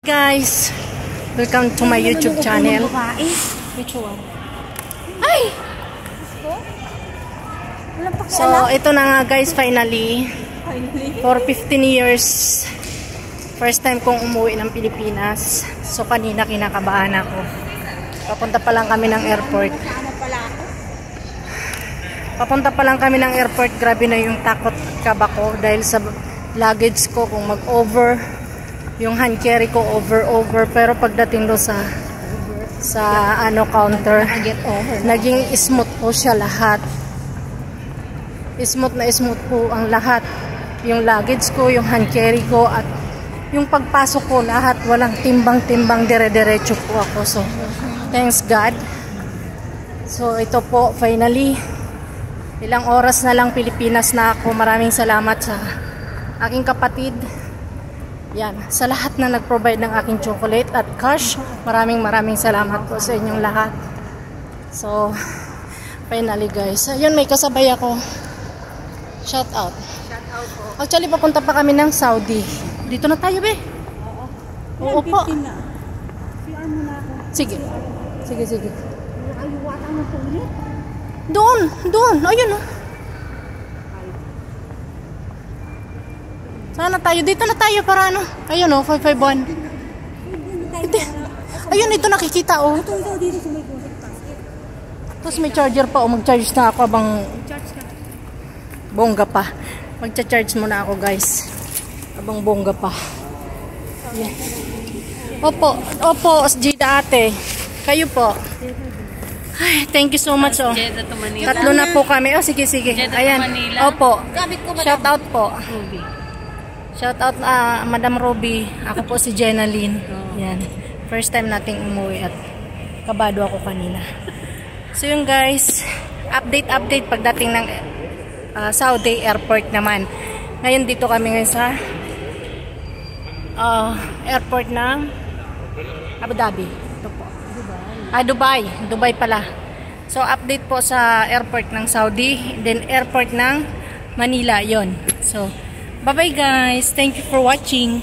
Guys, welcome to my YouTube channel. Which one? Ay! So, ito na nga guys, finally. For 15 years, first time kong umuwi ng Pilipinas. So, kanina kinakabahan ako. Papunta pa lang kami ng airport. Grabe na yung takot kaba ko dahil sa luggage ko kung mag-over. Yung hand carry ko over. Pero pagdating doon sa counter, naging smooth po siya lahat. Smooth po ang lahat. Yung luggage ko, yung hand carry ko, at yung pagpasok ko, lahat walang timbang-timbang, dire-diretso po ako. So, thanks God. So, ito po, finally, ilang oras na lang Pilipinas na ako. Maraming salamat sa aking kapatid. Yan, sa lahat na nag-provide ng aking chocolate at cash. Maraming salamat po sa inyong lahat. So, finally guys. Ayun, may kasabay ako. Shout out. Actually, papunta pa kami ng Saudi. Dito na tayo, be. Oo po. Sige. Doon. Ayun, oh. Saan na tayo? Dito na tayo para ano? Ayun, oh, 551. Ayun, ito nakikita, oh. Tapos may charger pa, oh. Mag-charge na ako abang bongga pa. Magcha-charge muna ako, guys. Abang bongga pa. Yeah. Opo, Jida ate. Kayo po. Ay, thank you so much, oh. Tatlo na po kami. Oh, sige. Ayan. Opo. Shout out po. Shout out Madam Ruby. Ako po si Jenaline. Yan. First time nating umuwi at kabado ako kanina. So yung guys, update pagdating ng Saudi airport naman. Ngayon dito kami ngayon sa airport ng Abu Dhabi. Ito po. Dubai pala. So update po sa airport ng Saudi, then airport ng Manila, yon. So bye bye guys. Thank you for watching.